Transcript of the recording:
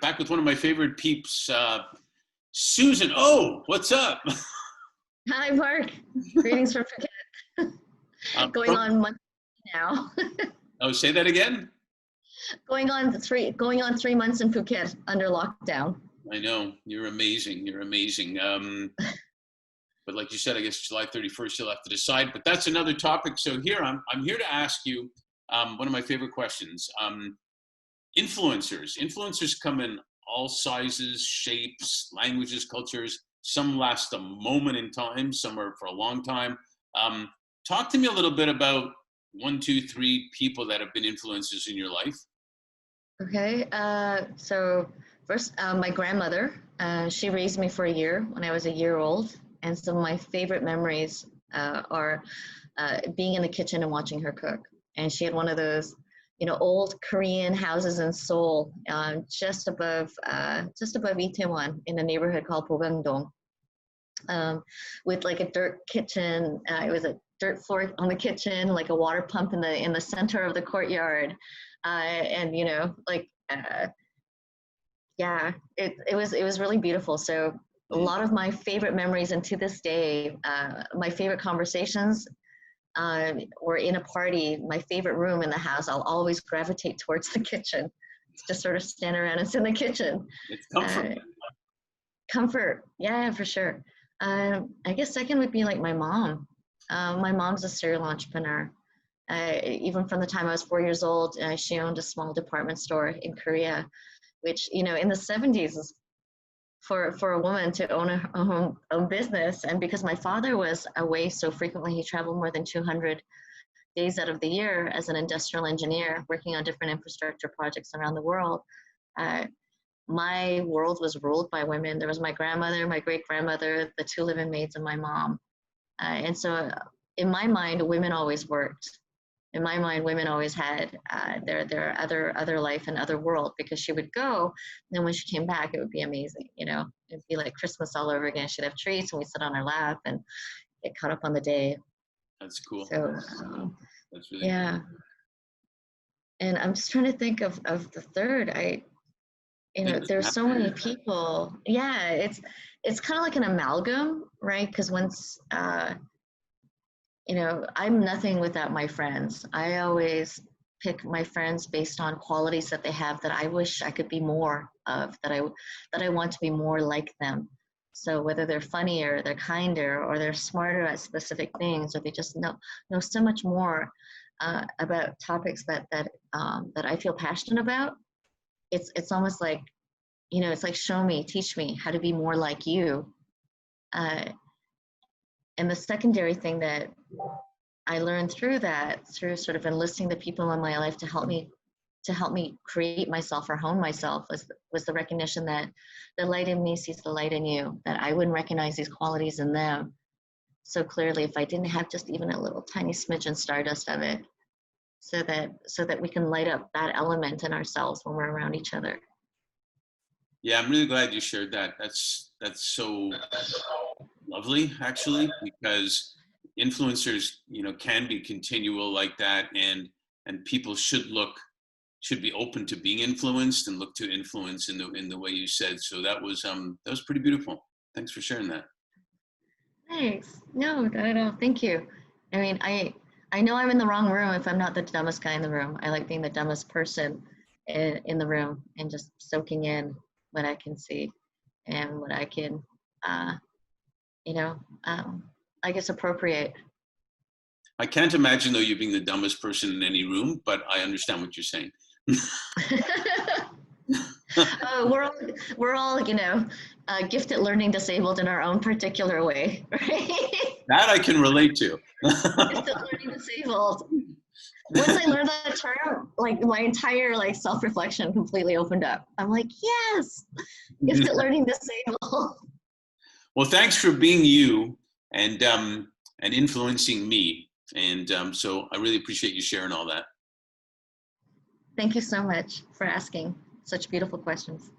back with one of my favorite peeps, Susan. Oh, what's up? Hi, Mark. Greetings from Phuket. Going on month now. Oh, say that again? Going on 3 months in Phuket under lockdown. I know. You're amazing. You're amazing. But like you said, I guess July 31st, you'll have to decide. But that's another topic. So here, I'm here to ask you one of my favorite questions. Influencers come in all sizes, shapes, languages, cultures. Some last a moment in time, some are for a long time. Talk to me a little bit about 1, 2, 3 people that have been influencers in your life. Okay. So first, my grandmother, she raised me for a year when I was a year old. And some of my favorite memories are being in the kitchen and watching her cook. And she had one of those, old Korean houses in Seoul, just above Itaewon in a neighborhood called Bogangdong, with like a dirt kitchen. It was a dirt floor on the kitchen, like a water pump in the center of the courtyard, and yeah, it was really beautiful. So a lot of my favorite memories, and to this day, my favorite conversations or in a party, my favorite room in the house, I'll always gravitate towards the kitchen. Just sort of stand around and sit in the kitchen. It's comfort. Comfort, yeah, for sure. I guess second would be like my mom. My mom's a serial entrepreneur. Even from the time I was 4 years old, she owned a small department store in Korea, which, in the 70s is for a woman to own a own business. And because my father was away so frequently, he traveled more than 200 days out of the year as an industrial engineer working on different infrastructure projects around the world. My world was ruled by women. There was my grandmother, my great-grandmother, the 2 live-in maids, and my mom. And so in my mind, women always worked. In my mind, women always had their other life and other world, because she would go, and then when she came back, it would be amazing. It'd be like Christmas all over again. She'd have treats, and we'd sit on her lap and get caught up on the day. That's cool. So That's really yeah. cool. And I'm just trying to think of the third. There's so many people. Yeah, it's kind of like an amalgam, right? Because once I'm nothing without my friends. I always pick my friends based on qualities that they have that I wish I could be more of, that I want to be more like them. So whether they're funnier, they're kinder, or they're smarter at specific things, or they just know so much more about topics that I feel passionate about. It's almost like, it's like, show me, teach me how to be more like you. And the secondary thing that I learned through sort of enlisting the people in my life to help me create myself or hone myself, was the recognition that the light in me sees the light in you, that I wouldn't recognize these qualities in them so clearly if I didn't have just even a little tiny smidgen stardust of it, so that we can light up that element in ourselves when we're around each other. Yeah, I'm really glad you shared that. That's so lovely, actually, because influencers, can be continual like that, and people should be open to being influenced and look to influence in the way you said. So that was pretty beautiful. Thanks for sharing that. Thanks. No, not at all. Thank you. I mean, I know I'm in the wrong room if I'm not the dumbest guy in the room. I like being the dumbest person in the room and just soaking in what I can see and what I can, I guess, appropriate. I can't imagine, though, you being the dumbest person in any room, but I understand what you're saying. We're all gifted learning disabled in our own particular way, right? That I can relate to. Gifted learning disabled. Once I learned that term, like my entire self-reflection completely opened up. I'm like, yes, gifted learning disabled. Well, thanks for being you and influencing me. And so I really appreciate you sharing all that. Thank you so much for asking such beautiful questions.